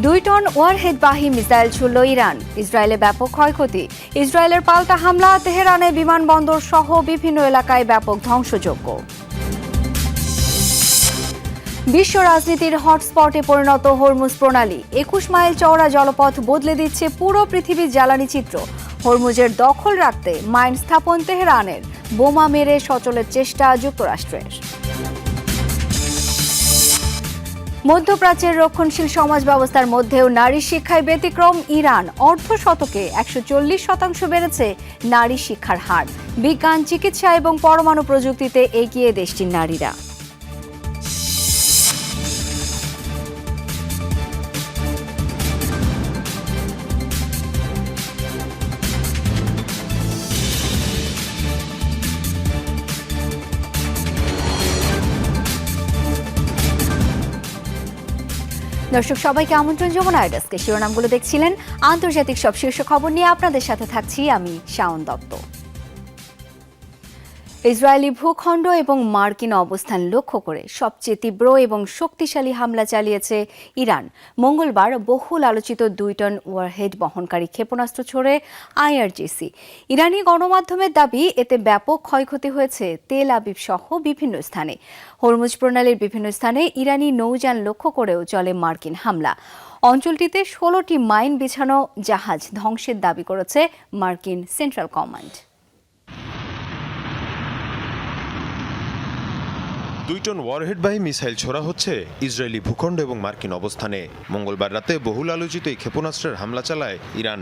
2 ton ওয়ারহেডবাহী missile ছুড়ল Iran. ইসরায়েলে ব্যাপক ক্ষয়ক্ষতি। ইসরায়েলের পাল্টা হামলা, তেহরানে বিমানবন্দর সহ বিভিন্ন এলাকায় ব্যাপক ধ্বংসযজ্ঞ। বিশ্ব রাজনীতির হটস্পটে পরিণত হরমুজ প্রণালী। 21 মাইল চওড়া জলপথ বদলে দিচ্ছে পুরো পৃথিবীর জ্বালানি চিত্র। হরমুজের দখল রাখতে মাইন স্থাপন তেহরানের, বোমা মেরে সচলের চেষ্টা যুক্তরাষ্ট্রের। মধ্যপ্রাচ্যের রক্ষণশীল সমাজ ব্যবস্থার মধ্যেও নারী শিক্ষায় ব্যতিক্রম ইরান। অর্ধ শতকে 140% বেড়েছে নারী শিক্ষার হার। বিজ্ঞান, চিকিৎসা এবং পরমাণু প্রযুক্তিতে এগিয়ে দেশটির নারীরা। দর্শক সবাইকে আমন্ত্রণ, যমুনা আইডাসকে শিরোনামগুলো দেখছিলেন। আন্তর্জাতিক সব শীর্ষ খবর নিয়ে আপনাদের সাথে থাকছি আমি শাওন দত্ত। ইসরায়েলি ভূখণ্ড এবং মার্কিন অবস্থান লক্ষ্য করে সবচেয়ে তীব্র এবং শক্তিশালী হামলা চালিয়েছে ইরান। মঙ্গলবার বহুল আলোচিত 2 টন ওয়ারহেড বহনকারী ক্ষেপণাস্ত্র ছোড়ে আইআরজিসি। ইরানি গণমাধ্যমের দাবি, এতে ব্যাপক ক্ষয়ক্ষতি হয়েছে তেল আবিব সহ বিভিন্ন স্থানে। হরমুজ প্রণালীর বিভিন্ন স্থানে ইরানি নৌযান লক্ষ্য করেও চলে মার্কিন হামলা। অঞ্চলটিতে 16টি মাইন বিছানো জাহাজ ধ্বংসের দাবি করেছে মার্কিন সেন্ট্রাল কমান্ড। 2 টন ওয়ারহেডবাহী মিসাইল ছোড়া হচ্ছে ইসরায়েলি ভূখণ্ড এবং মার্কিন অবস্থানে। মঙ্গলবার রাতে বহুল আলোচিত এই ক্ষেপণাস্ত্রের হামলা চালায় ইরান।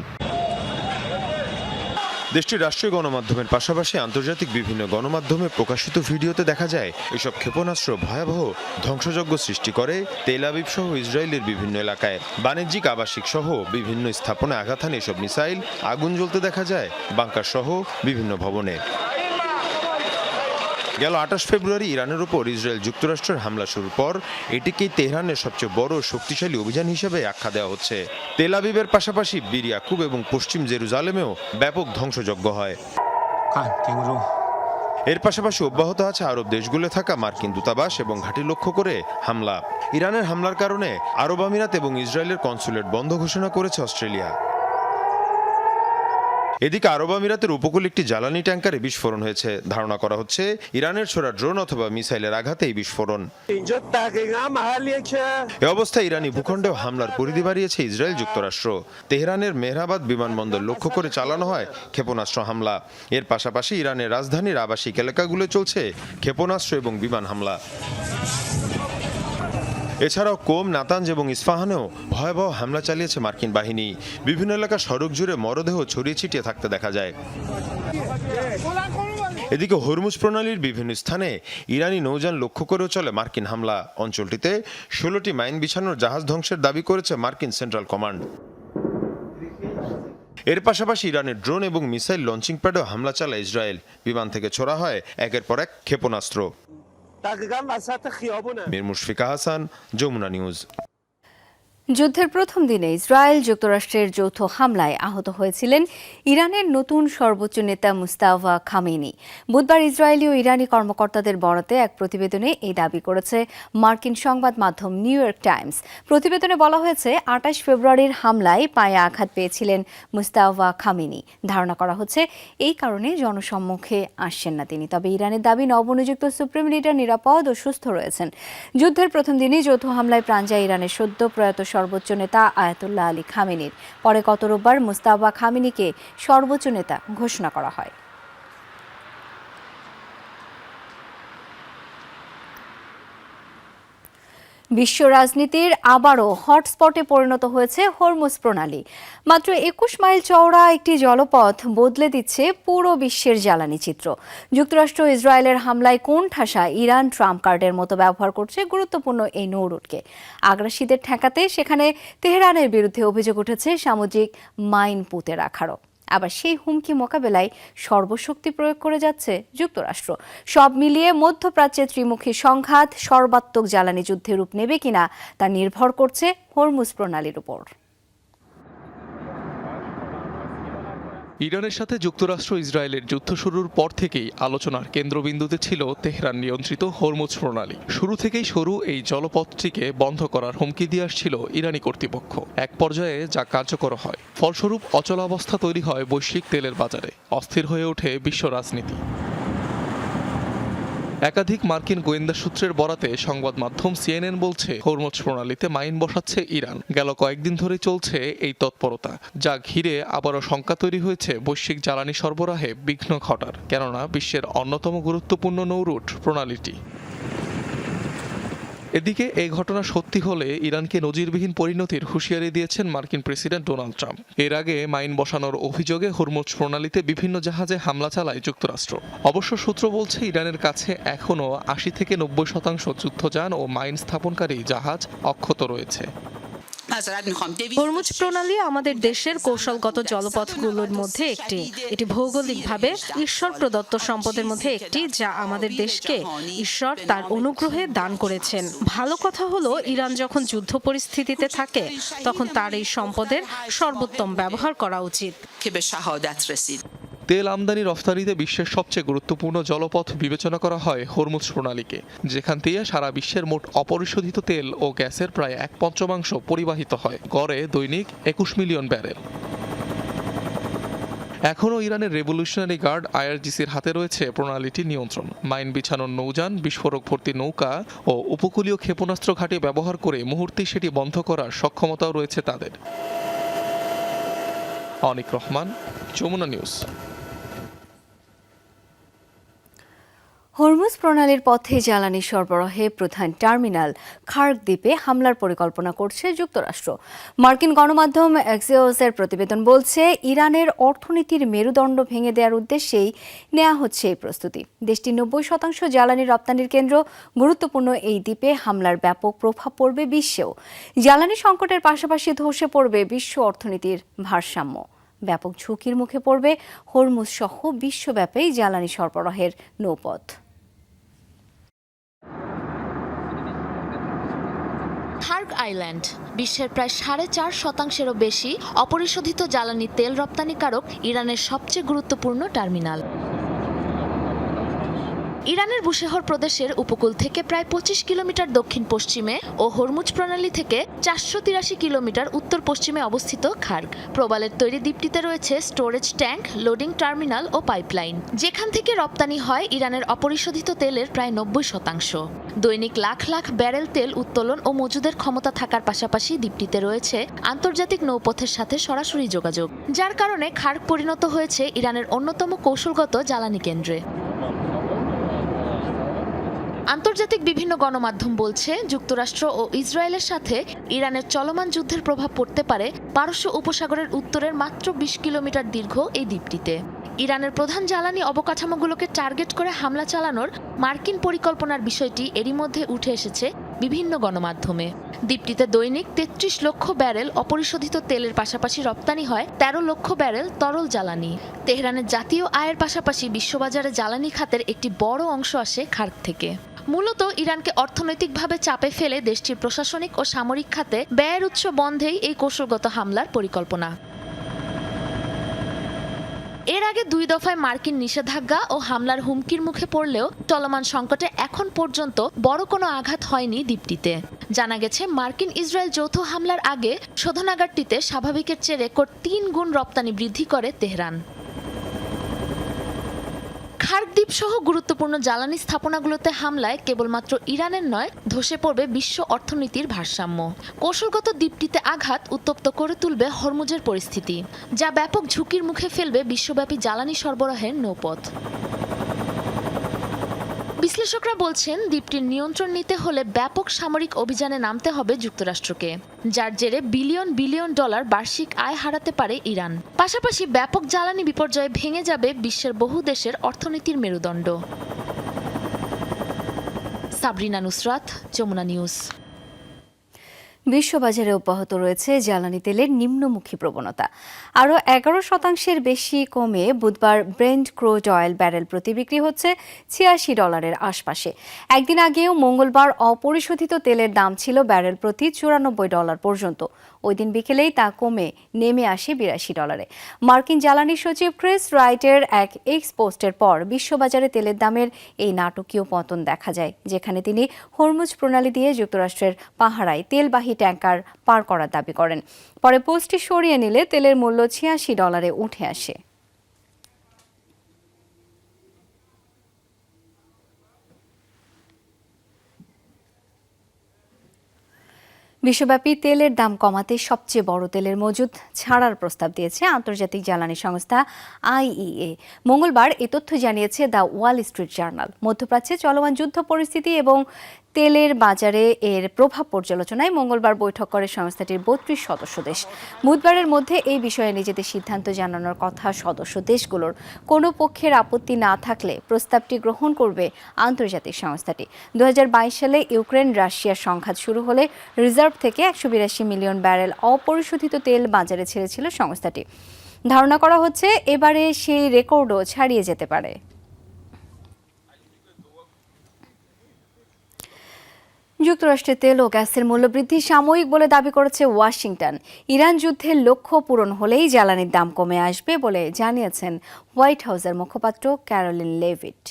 দেশটির রাষ্ট্রীয় গণমাধ্যমের পাশাপাশি আন্তর্জাতিক বিভিন্ন গণমাধ্যমে প্রকাশিত ভিডিওতে দেখা যায় এসব ক্ষেপণাস্ত্র ভয়াবহ ধ্বংসযজ্ঞ সৃষ্টি করে তেল আবিব সহ ইসরায়েলের বিভিন্ন এলাকায়। বাণিজ্যিক, আবাসিক সহ বিভিন্ন স্থাপনায় আঘাত হানে এসব মিসাইল। আগুন জ্বলতে দেখা যায় বাংকার সহ বিভিন্ন ভবনে। গেল 28 ফেব্রুয়ারি ইরানের উপর ইসরায়েল যুক্তরাষ্ট্রের হামলা শুরুর পর এটিকেই তেহরানের সবচেয়ে বড় শক্তিশালী অভিযান হিসেবে আখ্যা দেওয়া হচ্ছে। তেল আবিবের পাশাপাশি বীর ইয়াকুব এবং পশ্চিম জেরুজালেমেও ব্যাপক ধ্বংসযজ্ঞ হয়। এর পাশাপাশি অব্যাহত আছে আরব দেশগুলো থাকা মার্কিন দূতাবাস এবং ঘাঁটি লক্ষ্য করে হামলা। ইরানের হামলার কারণে আরব আমিরাত এবং ইসরায়েলের কনসুলেট বন্ধ ঘোষণা করেছে অস্ট্রেলিয়া। এদিকে আরব আমিরাতের উপকূলে একটি জ্বালানি ট্যাঙ্কারে বিস্ফোরণ হয়েছে। ধারণা করা হচ্ছে ইরানের ছোড়া ড্রোন অথবা মিসাইলের আঘাতে এই বিস্ফোরণ। এ অবস্থায় ইরানি ভূখণ্ডেও হামলার পরিধি বাড়িয়েছে ইসরায়েল যুক্তরাষ্ট্র। তেহরানের মেহরাবাদ বিমানবন্দর লক্ষ্য করে চালানো হয় ক্ষেপণাস্ত্র হামলা। এর পাশাপাশি ইরানের রাজধানীর আবাসিক এলাকাগুলো চলছে ক্ষেপণাস্ত্র এবং বিমান হামলা। এছাড়াও কোম, নাতানজ এবং ইস্পাহানেও ভয়াবহ হামলা চালিয়েছে মার্কিন বাহিনী। বিভিন্ন এলাকা সড়ক জুড়ে মরদেহ ছড়িয়ে ছিটিয়ে থাকতে দেখা যায়। এদিকে হরমুজ প্রণালীর বিভিন্ন স্থানে ইরানি নৌযান লক্ষ্য করেও চলে মার্কিন হামলা। অঞ্চলটিতে 16টি মাইন বিছানোর জাহাজ ধ্বংসের দাবি করেছে মার্কিন সেন্ট্রাল কমান্ড। এর পাশাপাশি ইরানের ড্রোন এবং মিসাইল লঞ্চিং প্যাডেও হামলা চালায় ইসরায়েল। বিমান থেকে ছোড়া হয় একের পর এক ক্ষেপণাস্ত্র। মীর মুশফিকা হাসান, যমুনা নিউজ। যুদ্ধের প্রথম দিনে ইসরায়েল যুক্তরাষ্ট্রের যৌথ হামলায় আহত হয়েছিলেন ইরানের নতুন সর্বোচ্চ নেতা মুস্তাফা খামেনি। বুধবার ইসরায়েলি ও ইরানি কর্মকর্তাদের বরাতে এক প্রতিবেদনে এই দাবি করেছে মার্কিন সংবাদ মাধ্যম নিউ ইয়র্ক টাইমস। প্রতিবেদনে বলা হয়েছে, 28 ফেব্রুয়ারির হামলায় পায়ে আঘাত পেয়েছিলেন মুস্তাফা খামেনি। ধারণা করা হচ্ছে এই কারণে জনসম্মুখে আসছেন না তিনি। তবে ইরানের দাবি, নবনিযুক্ত সুপ্রিম লিডার নিরাপদ ও সুস্থ রয়েছেন। যুদ্ধের প্রথম দিনই যৌথ হামলায় প্রাণ যায় ইরানের সদ্য প্রয়াত সর্বোচ্চ নেতা আয়াতুল্লাহ আলী খামেনির। পরে গত রোববার মুস্তাফা খামেনিকে সর্বোচ্চ নেতা ঘোষণা করা হয়। বিশ্ব রাজনীতির আবারও হটস্পটে পরিণত হয়েছে হরমুজ প্রণালী। মাত্র 21 মাইল চওড়া একটি জলপথ বদলে দিচ্ছে পুরো বিশ্বের জ্বালানি চিত্র। যুক্তরাষ্ট্র ইসরায়েলের হামলায় কোণঠাসা ইরান ট্রাম্প কার্ডের মতো ব্যবহার করছে গুরুত্বপূর্ণ এই নৌরুটকে। আগ্রাসীদের ঠেকাতে সেখানে তেহরানের বিরুদ্ধে অভিযোগ উঠেছে সামুদ্রিক মাইন পুঁতে রাখারও। আবার সেই হুমকি মোকাবেলায় সর্বশক্তি প্রয়োগ করে যাচ্ছে যুক্তরাষ্ট্র। সব মিলিয়ে মধ্যপ্রাচ্যের ত্রিমুখী সংঘাত সর্বাত্মক জ্বালানি যুদ্ধের রূপ নেবে কিনা তা নির্ভর করছে হরমুজ প্রণালীর উপর। ইরানের সাথে যুক্তরাষ্ট্র ইসরায়েলের যুদ্ধ শুরুর পর থেকেই আলোচনার কেন্দ্রবিন্দুতে ছিল তেহরান নিয়ন্ত্রিত হরমুজ প্রণালী। শুরু থেকেই সরু এই জলপথটিকে বন্ধ করার হুমকি দিয়ে আসছিল ইরানি কর্তৃপক্ষ। এক পর্যায়ে যা কার্যকর হয়, ফলস্বরূপ অচলাবস্থা তৈরি হয় বৈশ্বিক তেলের বাজারে, অস্থির হয়ে ওঠে বিশ্ব রাজনীতি। একাধিক মার্কিন গোয়েন্দা সূত্রের বরাতে সংবাদ মাধ্যম সিএনএন বলছে হরমুজ প্রণালীতে মাইন বসাচ্ছে ইরান। গেল কয়েকদিন ধরে চলছে এই তৎপরতা, যা ঘিরে আবারও শঙ্কা তৈরি হয়েছে বৈশ্বিক জ্বালানি সরবরাহে বিঘ্ন ঘটার, কেননা বিশ্বের অন্যতম গুরুত্বপূর্ণ নৌরুট প্রণালীটি। এদিকে এই ঘটনা সত্যি হলে ইরানকে নজিরবিহীন পরিণতির হুঁশিয়ারি দিয়েছেন মার্কিন প্রেসিডেন্ট ডোনাল্ড ট্রাম্প। এর আগে মাইন বসানোর অভিযোগে হরমুজ প্রণালীতে বিভিন্ন জাহাজে হামলা চালায় যুক্তরাষ্ট্র। অবশ্য সূত্র বলছে ইরানের কাছে এখনও ৮০ থেকে ৯০% যুদ্ধযান ও মাইন স্থাপনকারী জাহাজ অক্ষত রয়েছে। হরমুজ প্রণালী আমাদের দেশের কৌশলগত জলপথগুলোর মধ্যে একটি। এটি ভৌগোলিকভাবে ঈশ্বর প্রদত্ত সম্পদের মধ্যে একটি, যা আমাদের দেশকে ঈশ্বর তার অনুগ্রহে দান করেছেন। ভালো কথা হলো, ইরান যখন যুদ্ধ পরিস্থিতিতে থাকে তখন তার এই সম্পদের সর্বোত্তম ব্যবহার করা উচিত। তেল আমদানি রফতানিতে বিশ্বের সবচেয়ে গুরুত্বপূর্ণ জলপথ বিবেচনা করা হয় হরমুজ প্রণালীকে, যেখান থেকে সারা বিশ্বের মোট অপরিশোধিত তেল ও গ্যাসের প্রায় ১/৫ পরিবাহিত হয়, গড়ে দৈনিক ২১ মিলিয়ন ব্যারেল। এখনও ইরানের রেভলিউশনারি গার্ড আইআরজিসির হাতে রয়েছে প্রণালীটির নিয়ন্ত্রণ। মাইন বিছানোর নৌযান, বিস্ফোরক ভর্তি নৌকা ও উপকূলীয় ক্ষেপণাস্ত্র ঘাঁটি ব্যবহার করে মুহূর্তেই সেটি বন্ধ করার সক্ষমতাও রয়েছে তাদের। অনিক রহমান, যমুনা নিউজ। হরমুজ প্রণালীর পথে জ্বালানি সরবরাহে প্রধান টার্মিনাল খার্ক দ্বীপে হামলার পরিকল্পনা করছে যুক্তরাষ্ট্র। মার্কিন গণমাধ্যম এক্সিওসের প্রতিবেদন বলছে, ইরানের অর্থনীতির মেরুদণ্ড ভেঙে দেওয়ার উদ্দেশ্যেই নেওয়া হচ্ছে এই প্রস্তুতি। দেশটির ৯০% জ্বালানি রপ্তানির কেন্দ্র, গুরুত্বপূর্ণ এই দ্বীপে হামলার ব্যাপক প্রভাব পড়বে বিশ্বেও। জ্বালানি সংকটের পাশাপাশি ধসে পড়বে বিশ্ব অর্থনীতির ভারসাম্য। ব্যাপক ঝুঁকির মুখে পড়বে হরমুজ সহ বিশ্বব্যাপী জ্বালানি সরবরাহের নৌপথ। খার্ক আইল্যান্ড বিশ্বের প্রায় ৪.৫%-এরও বেশি অপরিশোধিত জ্বালানি তেল রপ্তানিকারক ইরানের সবচেয়ে গুরুত্বপূর্ণ টার্মিনাল। ইরানের বুশেহর প্রদেশের উপকূল থেকে প্রায় ২৫ কিলোমিটার দক্ষিণ পশ্চিমে ও হরমুজ প্রণালী থেকে ৪৮৩ কিলোমিটার উত্তর পশ্চিমে অবস্থিত খার্ক প্রবালের তৈরি দ্বীপটিতে রয়েছে স্টোরেজ ট্যাঙ্ক, লোডিং টার্মিনাল ও পাইপলাইন, যেখান থেকে রপ্তানি হয় ইরানের অপরিশোধিত তেলের প্রায় ৯০%। দৈনিক লাখ লাখ ব্যারেল তেল উত্তোলন ও মজুদের ক্ষমতা থাকার পাশাপাশি দ্বীপটিতে রয়েছে আন্তর্জাতিক নৌপথের সাথে সরাসরি যোগাযোগ, যার কারণে খার্ক পরিণত হয়েছে ইরানের অন্যতম কৌশলগত জ্বালানি কেন্দ্রে। আন্তর্জাতিক বিভিন্ন গণমাধ্যম বলছে, যুক্তরাষ্ট্র ও ইসরায়েলের সাথে ইরানের চলমান যুদ্ধের প্রভাব পড়তে পারে পারস্য উপসাগরের উত্তরের মাত্র ২০ কিলোমিটার দীর্ঘ এই দ্বীপটিতে। ইরানের প্রধান জ্বালানি অবকাঠামোগুলোকে টার্গেট করে হামলা চালানোর মার্কিন পরিকল্পনার বিষয়টি এরই মধ্যে উঠে এসেছে বিভিন্ন গণমাধ্যমে। দ্বীপটিতে দৈনিক ৩৩ লক্ষ ব্যারেল অপরিশোধিত তেলের পাশাপাশি রপ্তানি হয় ১৩ লক্ষ ব্যারেল তরল জ্বালানি। তেহরানের জাতীয় আয়ের পাশাপাশি বিশ্ববাজারে জ্বালানি খাতের একটি বড় অংশ আসে খার্ক থেকে। মূলত ইরানকে অর্থনৈতিকভাবে চাপে ফেলে দেশটির প্রশাসনিক ও সামরিক খাতে ব্যয়ের উৎস বন্ধেই এই কৌশলগত হামলার পরিকল্পনা। এর আগে ২ দফায় মার্কিন নিষেধাজ্ঞা ও হামলার হুমকির মুখে পড়লেও চলমান সংকটে এখন পর্যন্ত বড় কোনো আঘাত হয়নি দ্বীপটিতে। জানা গেছে, মার্কিন ইসরায়েল যৌথ হামলার আগে শোধনাগারটিতে স্বাভাবিকের চেয়ে রেকর্ড ৩ গুণ রপ্তানি বৃদ্ধি করে তেহরান। খার্ক দ্বীপ সহ গুরুত্বপূর্ণ জ্বালানি স্থাপনাগুলোতে হামলায় কেবলমাত্র ইরানের নয়, ধসে পড়বে বিশ্ব অর্থনীতির ভারসাম্য। কৌশলগত দ্বীপটিতে আঘাত উত্তপ্ত করে তুলবে হরমুজের পরিস্থিতি, যা ব্যাপক ঝুঁকির মুখে ফেলবে বিশ্বব্যাপী জ্বালানি সরবরাহের নৌপথ। বিশ্লেষকরা বলছেন, দ্বীপটির নিয়ন্ত্রণ নিতে হলে ব্যাপক সামরিক অভিযানে নামতে হবে যুক্তরাষ্ট্রকে, যার জেরে বিলিয়ন বিলিয়ন ডলার বার্ষিক আয় হারাতে পারে ইরান। পাশাপাশি ব্যাপক জ্বালানি বিপর্যয়ে ভেঙে যাবে বিশ্বের বহু দেশের অর্থনীতির মেরুদণ্ড। সাবরিনা নুসরাত, যমুনা নিউজ। বিশ্ববাজারে অব্যাহত রয়েছে জ্বালানি তেলের নিম্নমুখী প্রবণতা। আরও 11% বেশি কমে বুধবার ব্রেন্ট ক্রুড অয়েল ব্যারেল প্রতি বিক্রি হচ্ছে $86 আশপাশে। একদিন আগেও মঙ্গলবার অপরিশোধিত তেলের দাম ছিল ব্যারেল প্রতি $94 পর্যন্ত। ওই দিন বিকেলেই তা কমে নেমে আসে $82। মার্কিন জ্বালানি সচিব ক্রিস রাইটের এক এক্স পোস্টের পর বিশ্ববাজারে তেলের দামের এই নাটকীয় পতন দেখা যায়, যেখানে তিনি হরমুজ প্রণালী দিয়ে যুক্তরাষ্ট্রের পাহারায় তেলবাহী ট্যাঙ্কার পার করার দাবি করেন। পরে পোস্টটি সরিয়ে নিলে তেলের মূল্য $86 উঠে আসে। বিশ্বব্যাপী তেলের দাম কমাতে সবচেয়ে বড় তেলের মজুদ ছাড়ার প্রস্তাব দিয়েছে আন্তর্জাতিক জ্বালানি সংস্থা IEA। মঙ্গলবার এ তথ্য জানিয়েছে দ্য ওয়াল স্ট্রিট জার্নাল। মধ্যপ্রাচ্যে চলমান যুদ্ধ পরিস্থিতি এবং তেলের বাজারে এর প্রভাব পর্যালোচনায় মঙ্গলবার বৈঠক করে সংস্থাটির 32 সদস্য দেশ। বুধবারের মধ্যে এই বিষয়ে নিজেদের সিদ্ধান্ত জানানোর কথা সদস্য দেশগুলোর। কোনো পক্ষের আপত্তি না থাকলে প্রস্তাবটি গ্রহণ করবে আন্তর্জাতিক সংস্থাটি। 2022 সালে ইউক্রেন রাশিয়ার সংঘাত শুরু হলে রিজার্ভ থেকে 182 মিলিয়ন ব্যারেল অপরিশোধিত তেল বাজারে ছেড়েছিল সংস্থাটি। ধারণা করা হচ্ছে এবারে সেই রেকর্ডও ছাড়িয়ে যেতে পারে। যুক্তরাষ্ট্রে তেল ও গ্যাসের মূল্যবৃদ্ধি সাময়িক বলে দাবি করেছে ওয়াশিংটন। ইরান যুদ্ধের লক্ষ্য পূরণ হলেই জ্বালানির দাম কমে আসবে বলে জানিয়েছেন হোয়াইট হাউসের মুখপাত্র ক্যারোলিন লেভিট।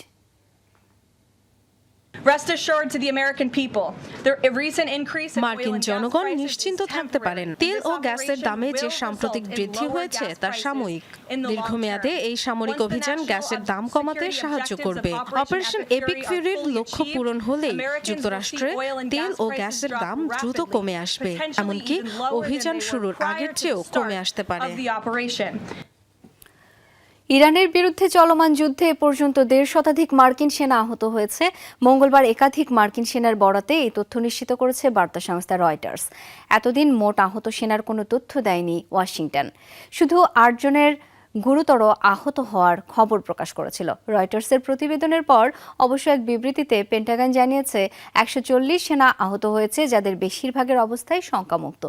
মার্কিন জনগণ নিশ্চিন্ত থাকতে পারেন, তেল ও গ্যাসের দামে যে সাম্প্রতিক বৃদ্ধি হয়েছে তা সাময়িক। দীর্ঘমেয়াদে এই সামরিক অভিযান গ্যাসের দাম কমাতে সাহায্য করবে। অপারেশন এপিক ফিউরির লক্ষ্য পূরণ হলেই যুক্তরাষ্ট্রে তেল ও গ্যাসের দাম দ্রুত কমে আসবে, এমনকি অভিযান শুরুর আগের চেয়েও কমে আসতে পারে। ইরানের বিরুদ্ধে চলমান যুদ্ধে এ পর্যন্ত 1.5 শতাধিক মার্কিন সেনা আহত হয়েছে। মঙ্গলবার একাধিক মার্কিন সেনার বরাতে এই তথ্য নিশ্চিত করেছে বার্তা সংস্থা রয়টার্স। এতদিন মোট আহত সেনার কোনো তথ্য দেয়নি ওয়াশিংটন, শুধু 8 জনের গুরুতর আহত হওয়ার খবর প্রকাশ করেছিল। রয়টার্সের প্রতিবেদনের পর অবশ্য এক বিবৃতিতে পেন্টাগন জানিয়েছে 140 সেনা আহত হয়েছে, যাদের বেশিরভাগের অবস্থায় শঙ্কামুক্ত।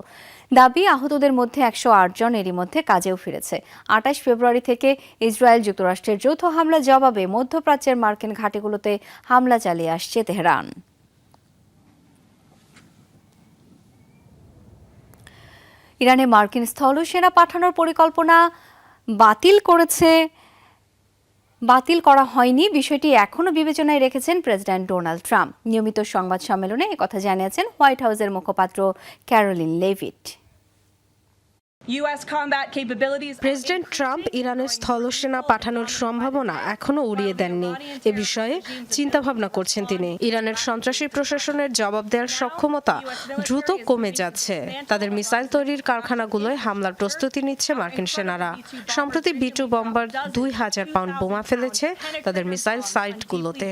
দাবি আহতদের মধ্যে 108 জন এরই মধ্যে কাজেও ফিরেছে। 28 ফেব্রুয়ারি থেকে ইসরায়েল যুক্তরাষ্ট্রের যৌথ হামলার জবাবে মধ্যপ্রাচ্যের মার্কিন ঘাঁটিগুলোতে হামলা চালিয়ে আসছে তেহরান। ইরানে মার্কিন স্থল সেনা পাঠানোর পরিকল্পনা বাতিল করা হয়নি, বিষয়টি এখনও বিবেচনায় রেখেছেন প্রেসিডেন্ট ডোনাল্ড ট্রাম্প। নিয়মিত সংবাদ সম্মেলনে একথা জানিয়েছেন হোয়াইট হাউসের মুখপাত্র ক্যারোলিন লেভিট। প্রেসিডেন্ট ট্রাম্প ইরানের স্থলসেনা পাঠানোর সম্ভাবনা এখনো উড়িয়ে দেননি। এ বিষয়ে চিন্তাভাবনা করছেন তিনি। ইরানের সন্ত্রাসী প্রশাসনের জবাব দেওয়ার সক্ষমতা দ্রুত কমে যাচ্ছে। তাদের মিসাইল তৈরির কারখানাগুলোয় হামলার প্রস্তুতি নিচ্ছে মার্কিন সেনারা। সম্প্রতি B-2 বম্বার 2000 পাউন্ড বোমা ফেলেছে তাদের মিসাইল সাইটগুলোতে।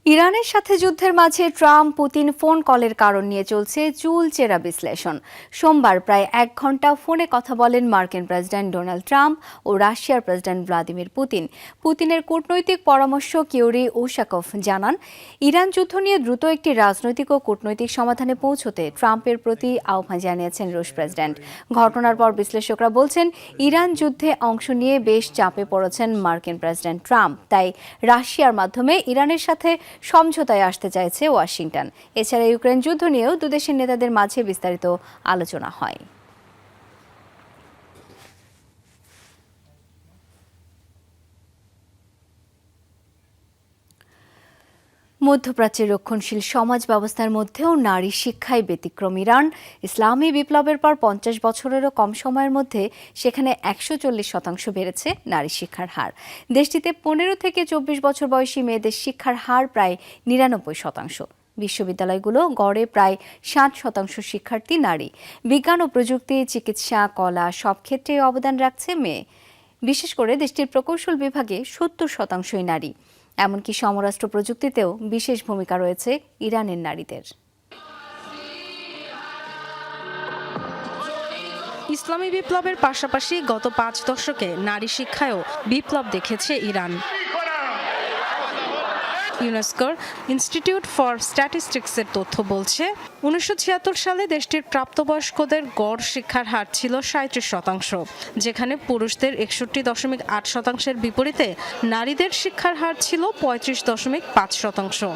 ইরানের সাথে যুদ্ধের মাঝে ট্রাম্প পুতিন ফোন কলের কারণ নিয়ে চলছে চুলচেরা বিশ্লেষণ। সোমবার প্রায় 1 ঘন্টা ফোনে কথা বলেন মার্কিন প্রেসিডেন্ট ডোনাল্ড ট্রাম্প ও রাশিয়ার প্রেসিডেন্ট ভ্লাদিমির পুতিন। পুতিনের কূটনৈতিক পরামর্শক ইউরি উশাকভ জানান, ইরান যুদ্ধ নিয়ে দ্রুত একটি রাজনৈতিক ও কূটনৈতিক সমাধানে পৌঁছতে ট্রাম্পের প্রতি আহ্বান জানিয়েছেন রুশ প্রেসিডেন্ট। ঘটনার পর বিশ্লেষকরা বলছেন, ইরান যুদ্ধে অংশ নিয়ে বেশ চাপে পড়েছেন মার্কিন প্রেসিডেন্ট ট্রাম্প, তাই রাশিয়ার মাধ্যমে ইরানের সাথে সমঝোতায় আসতে চাইছে ওয়াশিংটন। এছাড়া ইউক্রেন যুদ্ধ নিয়েও দুদেশের নেতাদের মাঝে বিস্তারিত আলোচনা হয়। মধ্যপ্রাচ্যের রক্ষণশীল সমাজ ব্যবস্থার মধ্যেও নারী শিক্ষায় ব্যতিক্রম ইরান। ইসলামী বিপ্লবের পর 50 বছরেরও কম সময়ের মধ্যে সেখানে 140% বেড়েছে নারী শিক্ষার হার। দেশটিতে 15 থেকে 24 বছর বয়সী মেয়েদের শিক্ষার হার প্রায় 99%। বিশ্ববিদ্যালয়গুলো গড়ে প্রায় 60% শিক্ষার্থী নারী। বিজ্ঞান ও প্রযুক্তি, চিকিৎসা, কলা সব ক্ষেত্রে অবদান রাখছে মেয়ে। বিশেষ করে দেশটির প্রকৌশল বিভাগে 70%ই নারী। এমনকি সমরাষ্ট্র প্রযুক্তিতেও বিশেষ ভূমিকা রয়েছে ইরানের নারীদের। ইসলামী বিপ্লবের পাশাপাশি গত 5 দশকে নারী শিক্ষায়ও বিপ্লব দেখেছে ইরান। ইউনেস্কোর ইনস্টিটিউট ফর স্ট্যাটিস্টিক্সের তথ্য বলছে 1976 সালে দেশটির প্রাপ্তবয়স্কদের গড় শিক্ষার হার ছিল 37%, যেখানে পুরুষদের 61.8%-এর বিপরীতে নারীদের শিক্ষার হার ছিল 35.5%।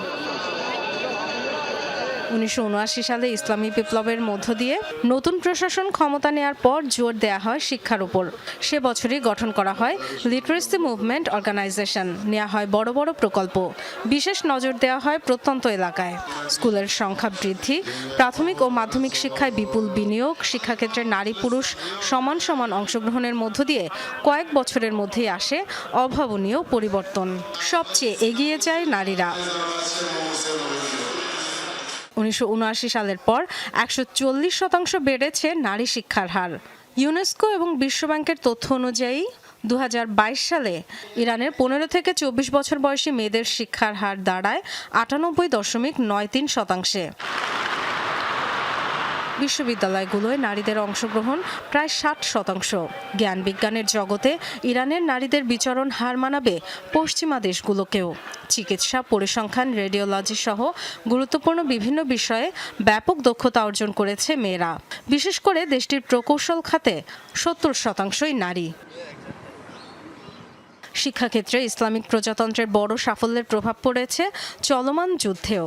1979 সালে ইসলামী বিপ্লবের মধ্য দিয়ে নতুন প্রশাসন ক্ষমতা নেয়ার পর জোর দেয়া হয় শিক্ষার উপর। সে বছরই গঠন করা হয় লিটারেসি মুভমেন্ট অর্গানাইজেশন, নেওয়া হয় বড় বড় প্রকল্প, বিশেষ নজর দেওয়া হয় প্রত্যন্ত এলাকায়। স্কুলের সংখ্যা বৃদ্ধি, প্রাথমিক ও মাধ্যমিক শিক্ষায় বিপুল বিনিয়োগ, শিক্ষাক্ষেত্রে নারী পুরুষ সমান সমান অংশগ্রহণের মধ্য দিয়ে কয়েক বছরের মধ্যেই আসে অভাবনীয় পরিবর্তন। সবচেয়ে এগিয়ে যায় নারীরা। 1979 সালের পর 140% বেড়েছে নারী শিক্ষার হার। ইউনেস্কো এবং বিশ্বব্যাংকের তথ্য অনুযায়ী 2022 সালে ইরানের 15 থেকে 24 বছর বয়সী মেয়েদের শিক্ষার হার দাঁড়ায় 98.93%। বিশ্ববিদ্যালয়গুলোয় নারীদের অংশগ্রহণ প্রায় 60%। জ্ঞান বিজ্ঞানের জগতে ইরানের নারীদের বিচরণ হার মানাবে পশ্চিমা দেশগুলোকেও। চিকিৎসা, পরিসংখ্যান, রেডিওলজি সহ গুরুত্বপূর্ণ বিভিন্ন বিষয়ে ব্যাপক দক্ষতা অর্জন করেছে মেয়েরা। বিশেষ করে দেশটির প্রকৌশল খাতে 70%ই নারী। শিক্ষাক্ষেত্রে ইসলামিক প্রজাতন্ত্রের বড় সাফল্যের প্রভাব পড়েছে চলমান যুদ্ধেও।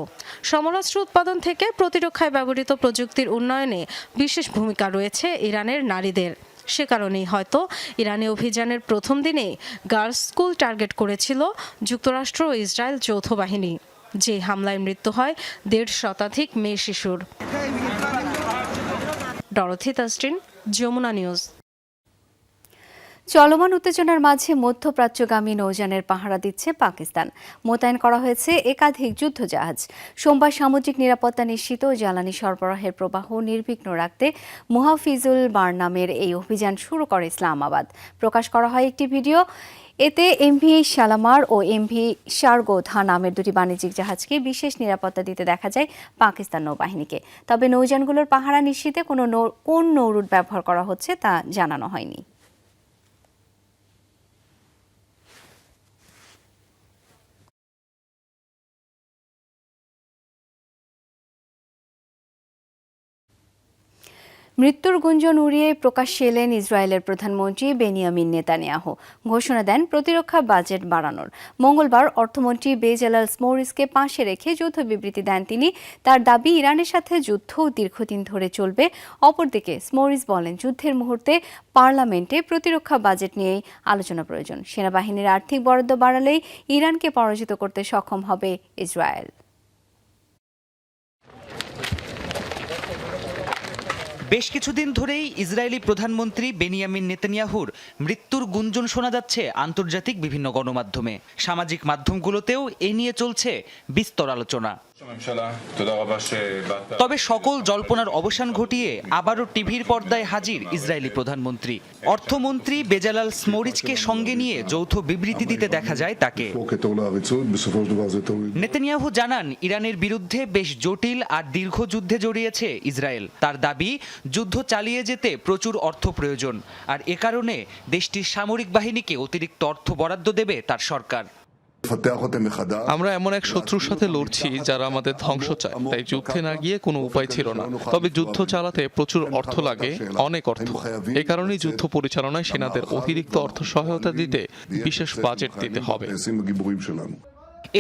সমরাস্ত্র উৎপাদন থেকে প্রতিরক্ষায় ব্যবহৃত প্রযুক্তির উন্নয়নে বিশেষ ভূমিকা রয়েছে ইরানের নারীদের। সে কারণেই হয়তো ইরানি অভিযানের প্রথম দিনে গার্লস স্কুল টার্গেট করেছিল যুক্তরাষ্ট্র ও ইসরায়েল যৌথ বাহিনী, যে হামলায় মৃত্যু হয় 1.5 শতাধিক মেয়ে শিশুর। Dorothy Tasrin, Jamuna news. চলমান উত্তেজনার মাঝে মধ্যপ্রাচ্যগামী নৌযানের পাহারা দিচ্ছে পাকিস্তান। মোতায়েন করা হয়েছে একাধিক যুদ্ধজাহাজ। সোমবার সামুদ্রিক নিরাপত্তা নিশ্চিত ও জ্বালানি সরবরাহের প্রবাহ নির্বিঘ্ন রাখতে মুহাফিজুল বার নামের এই অভিযান শুরু করে ইসলামাবাদ। প্রকাশ করা হয় একটি ভিডিও। এতে এমভি শালামার ও এমভি শারগোধা নামের দুটি বাণিজ্যিক জাহাজকে বিশেষ নিরাপত্তা দিতে দেখা যায় পাকিস্তান নৌবাহিনীকে। তবে নৌযানগুলোর পাহারা নিশ্চিতে কোন নৌরুট ব্যবহার করা হচ্ছে তা জানানো হয়নি। মৃত্যুর গুঞ্জন উড়িয়ে প্রকাশ্যে এলেন ইসরায়েলের প্রধানমন্ত্রী বেনিয়ামিন নেতানিয়াহু। ঘোষণা দেন প্রতিরক্ষা বাজেট বাড়ানোর। মঙ্গলবার অর্থমন্ত্রী বেজালাল স্মোরিসকে পাশে রেখে যৌথ বিবৃতি দেন তিনি। তার দাবি, ইরানের সাথে যুদ্ধ দীর্ঘদিন ধরে চলবে। অপরদিকে স্মোরিস বলেন, যুদ্ধের মুহূর্তে পার্লামেন্টে প্রতিরক্ষা বাজেট নিয়েই আলোচনা প্রয়োজন। সেনাবাহিনীর আর্থিক বরাদ্দ বাড়ালেই ইরানকে পরাজিত করতে সক্ষম হবে ইসরায়েল। বেশ কিছুদিন ধরেই ইসরায়েলি প্রধানমন্ত্রী বেনিয়ামিন নেতানিয়াহুর মৃত্যুর গুঞ্জন শোনা যাচ্ছে আন্তর্জাতিক বিভিন্ন গণমাধ্যমে। সামাজিক মাধ্যমগুলোতেও এ নিয়ে চলছে বিস্তর আলোচনা। তবে সকল জল্পনার অবসান ঘটিয়ে আবারও টিভির পর্দায় হাজির ইসরায়েলি প্রধানমন্ত্রী। অর্থমন্ত্রী বেজালাল স্মোরিচকে সঙ্গে নিয়ে যৌথ বিবৃতি দিতে দেখা যায় তাকে। নেতানিয়াহু জানান, ইরানের বিরুদ্ধে বেশ জটিল আর দীর্ঘ যুদ্ধে জড়িয়েছে ইসরায়েল। তার দাবি, যুদ্ধ চালিয়ে যেতে প্রচুর অর্থ প্রয়োজন, আর এ কারণে দেশটির সামরিক বাহিনীকে অতিরিক্ত অর্থ বরাদ্দ দেবে তার সরকার। আমরা এমন এক শত্রুর সাথে লড়ছি যারা আমাদের ধ্বংস চায়, তাই যুদ্ধে না গিয়ে কোনো উপায় ছিল না। তবে যুদ্ধ চালাতে প্রচুর অর্থ লাগে, অনেক অর্থ। এ কারণেই যুদ্ধ পরিচালনায় সেনাদের অতিরিক্ত অর্থ সহায়তা দিতে বিশেষ বাজেট দিতে হবে।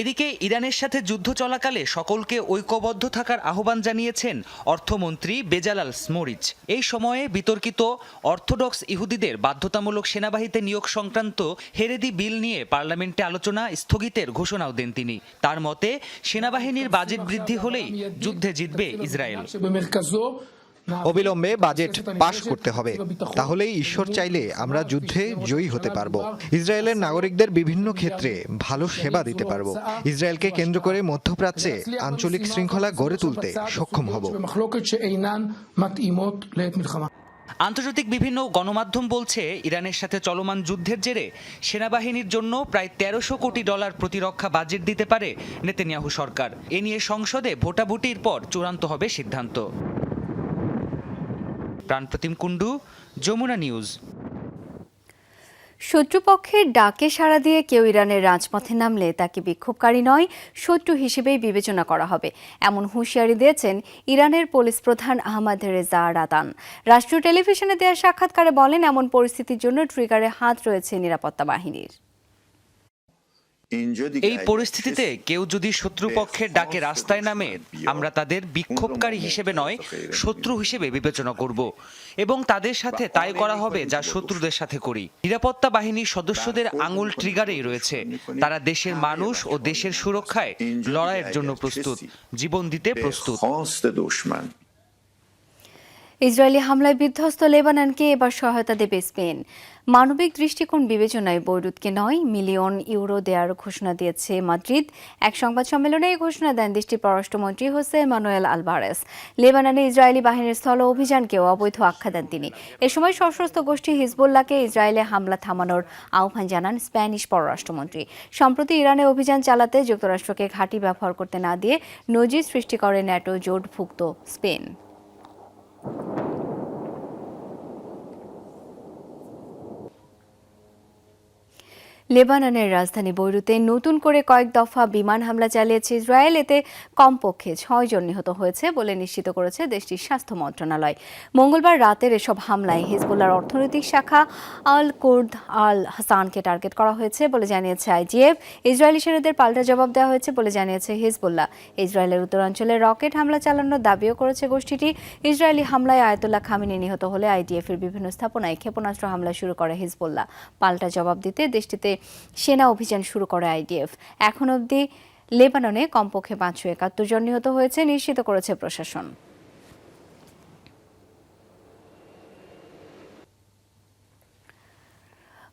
এদিকে ইরানের সাথে যুদ্ধ চলাকালে সকলকে ঐক্যবদ্ধ থাকার আহ্বান জানিয়েছেন অর্থমন্ত্রী বেজালাল স্মোরিচ। এই সময়ে বিতর্কিত অর্থোডক্স ইহুদিদের বাধ্যতামূলক সেনাবাহিনীতে নিয়োগ সংক্রান্ত হেরেদি বিল নিয়ে পার্লামেন্টে আলোচনা স্থগিতের ঘোষণাও দেন তিনি। তার মতে, সেনাবাহিনীর বাজেট বৃদ্ধি হলেই যুদ্ধে জিতবে ইসরায়েল। অবিলম্বে বাজেট পাশ করতে হবে, তাহলেই ঈশ্বর চাইলে আমরা যুদ্ধে জয়ী হতে পারবো। ইসরায়েলের নাগরিকদের বিভিন্ন ক্ষেত্রে ভালো সেবা দিতে পারবো। ইসরায়েলকে কেন্দ্র করে মধ্যপ্রাচ্যে আঞ্চলিক শৃঙ্খলা গড়ে তুলতে সক্ষম হব। আন্তর্জাতিক বিভিন্ন গণমাধ্যম বলছে, ইরানের সাথে চলমান যুদ্ধের জেরে সেনাবাহিনীর জন্য প্রায় $1300 কোটি প্রতিরক্ষা বাজেট দিতে পারে নেতানিয়াহু সরকার। এ নিয়ে সংসদে ভোটাভুটির পর চূড়ান্ত হবে সিদ্ধান্ত। প্রাণপ্রতিম কুণ্ডু, যমুনা নিউজ। শত্রুপক্ষের ডাকে সাড়া দিয়ে কেউ ইরানের রাজপথে নামলে তাকে বিক্ষোভকারী নয়, শত্রু হিসেবেই বিবেচনা করা হবে, এমন হুঁশিয়ারি দিয়েছেন ইরানের পুলিশ প্রধান আহমদ রেজা রাদান। রাষ্ট্রীয় টেলিভিশনে দেওয়া সাক্ষাৎকারে বলেন, এমন পরিস্থিতির জন্য ট্রিগারে হাত রয়েছে নিরাপত্তা বাহিনীর। এই পরিস্থিতিতে কেউ যদি শত্রুপক্ষের ডাকে রাস্তায় নামে, আমরা তাদের বিক্ষোভকারী হিসেবে নয়, শত্রু হিসেবে বিবেচনা করব এবং তাদের সাথে তাই করা হবে যা শত্রুদের সাথে করি। নিরাপত্তা বাহিনীর সদস্যদের আঙুল ট্রিগারেই রয়েছে। তারা দেশের মানুষ ও দেশের সুরক্ষায় লড়াইয়ের জন্য প্রস্তুত, জীবন দিতে প্রস্তুত। ইসরায়েলি হামলায় বিধ্বস্ত লেবাননকে এবার সহায়তা দেবে স্পেন। মানবিক দৃষ্টিকোণ বিবেচনায় বৈরুতকে $9 মিলিয়ন দেওয়ার ঘোষণা দিয়েছে মাদ্রিদ। এক সংবাদ সম্মেলনে এই ঘোষণা দেন দেশটির পররাষ্ট্রমন্ত্রী হোসে মানুয়েল আলভারেস। লেবাননে ইসরায়েলি বাহিনীর স্থল অভিযানকেও অবৈধ আখ্যা দেন তিনি। এ সময় সশস্ত্র গোষ্ঠী হিজবুল্লাহকে ইসরায়েলে হামলা থামানোর আহ্বান জানান স্প্যানিশ পররাষ্ট্রমন্ত্রী। সম্প্রতি ইরানে অভিযান চালাতে যুক্তরাষ্ট্রকে ঘাঁটি ব্যবহার করতে না দিয়ে নজির সৃষ্টি করে ন্যাটো জোটভুক্ত স্পেন। লেবাননের রাজধানী বৈরুতে নতুন করে কয়েক দফা বিমান হামলা চালিয়েছে ইসরায়েল। এতে কমপক্ষে 6 জন নিহত হয়েছে বলে নিশ্চিত করেছে দেশটির স্বাস্থ্য মন্ত্রণালয়। মঙ্গলবার রাতের এসব হামলায় হিজবুল্লাহর অর্থনৈতিক শাখা আল কুর্দ আল হাসানকে টার্গেট করা হয়েছে বলে জানিয়েছে আইডিএফ। ইসরায়েলি সেনাদের পাল্টা জবাব দেওয়া হয়েছে বলে জানিয়েছে হিজবুল্লাহ। ইসরায়েলের উত্তরাঞ্চলে রকেট হামলা চালানোর দাবিও করেছে গোষ্ঠীটি। ইসরায়েলি হামলায় আয়াতুল্লাহ খামেনি নিহত হলে আইডিএফের বিভিন্ন স্থাপনায় ক্ষেপণাস্ত্র হামলা শুরু করে হিজবুল্লাহ। পাল্টা জবাব দিতে দেশটিতে সেনা অভিযান শুরু করে আইডিএফ। এখন অবধি লেবাননে কমপক্ষে 571 জন নিহত হয়েছে নিশ্চিত করেছে প্রশাসন।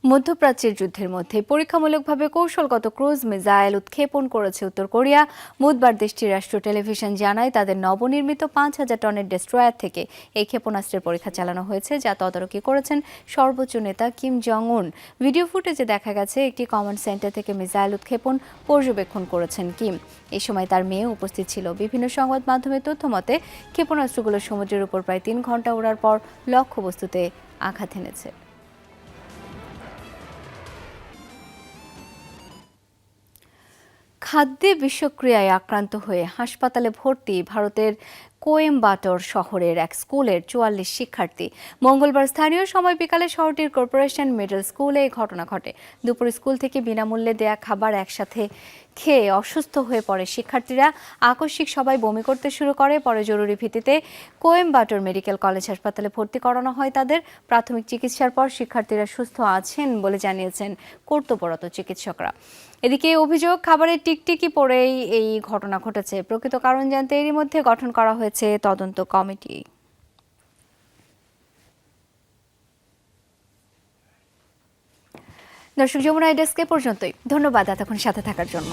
মধ্যপ্রাচ্যের যুদ্ধের মধ্যে পরীক্ষামূলকভাবে কৌশলগত ক্রুজ মিসাইল উৎক্ষেপণ করেছে উত্তর কোরিয়া। বুধবার দেশটির রাষ্ট্রীয় টেলিভিশন জানায়, তাদের নবনির্মিত 5000 টনের ডেস্ট্রয়ার থেকে এই ক্ষেপণাস্ত্রের পরীক্ষা চালানো হয়েছে, যা তদারকি করেছেন সর্বোচ্চ নেতা কিম জং উন। ভিডিও ফুটেজে দেখা গেছে একটি কমান্ড সেন্টার থেকে মিসাইল উৎক্ষেপণ পর্যবেক্ষণ করেছেন কিম। এই সময় তার মেয়ে উপস্থিত ছিল। বিভিন্ন সংবাদ মাধ্যমের তথ্য মতে ক্ষেপণাস্ত্রগুলো সমুদ্রের উপর প্রায় 3 ঘন্টা ওড়ার পর লক্ষ্যবস্তুতে আঘাত এনেছে। খাদ্যে বিষক্রিয়ায় আক্রান্ত হয়ে হাসপাতালে ভর্তি ভারতের কোয়েম্বাটোর শহরের এক স্কুলের 44 শিক্ষার্থী। মঙ্গলবার স্থানীয় সময় বিকালে শহরটির কর্পোরেশন মিডল স্কুলে এই ঘটনা ঘটে। দুপুরে স্কুল থেকে বিনামূল্যে দেয়া খাবার একসাথে খেয়ে অসুস্থ হয়ে পড়ে শিক্ষার্থীরা। আকস্মিক সবাই বমি করতে শুরু করে। পরে জরুরি ভিত্তিতে কোয়েম্বাটোর মেডিকেল কলেজ হাসপাতালে ভর্তি করানো হয় তাদের। প্রাথমিক চিকিৎসার পর শিক্ষার্থীরা সুস্থ আছেন বলে জানিয়েছেন কর্তব্যরত চিকিৎসকরা। এদিকে অভিযোগ, খাবারের টিকটিকি পড়েই এই ঘটনা ঘটেছে। প্রকৃত কারণ জানতে এরই মধ্যে গঠন করা হয়েছে তদন্ত কমিটি। দর্শক, যমুনা ডেস্ক এ পর্যন্তই। ধন্যবাদ এতক্ষণ সাথে থাকার জন্য।